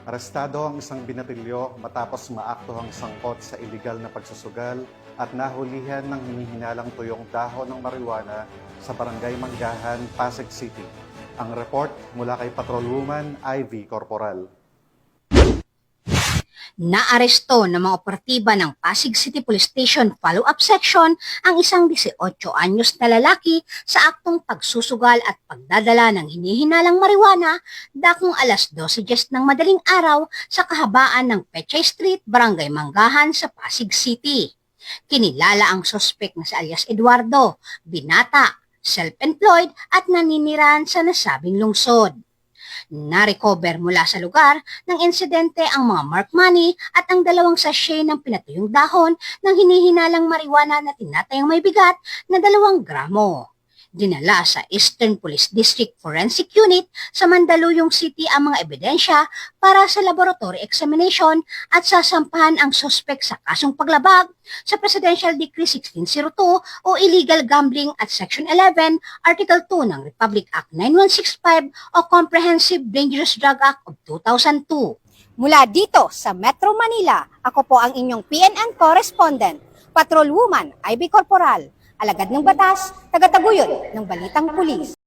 Arestado ang isang binatilyo matapos maaktuhang sangkot sa iligal na pagsusugal at nahulihan ng hinihinalang tuyong dahon ng marijuana sa Barangay Manggahan, Pasig City. Ang report mula kay Patrolwoman Ivy Corporal. Naaresto ng mga operatiba ng Pasig City Police Station Follow-up Section ang isang 18 anyos na lalaki sa aktong pagsusugal at pagdadala ng hinihinalang marijuana dakong alas 12:10 ng madaling araw sa kahabaan ng Pechay Street, Barangay Manggahan sa Pasig City. Kinilala ang sospek na si alias Eduardo, binata, self-employed at naninirahan sa nasabing lungsod. Na-recover mula sa lugar ng insidente ang mga marked money at ang 2 sachet ng pinatuyong dahon ng hinihinalang marijuana na tinatayang may bigat na 2 gramo. Dinala sa Eastern Police District Forensic Unit sa Mandaluyong City ang mga ebidensya para sa laboratory examination at sasampahan ang sospek sa kasong paglabag sa Presidential Decree 1602 o Illegal Gambling at Section 11, Article 2 ng Republic Act 9165 o Comprehensive Dangerous Drug Act of 2002. Mula dito sa Metro Manila, ako po ang inyong PNN correspondent, Patrolwoman Ivy Corporal, alagad ng batas, tagataguyod ng balitang pulis.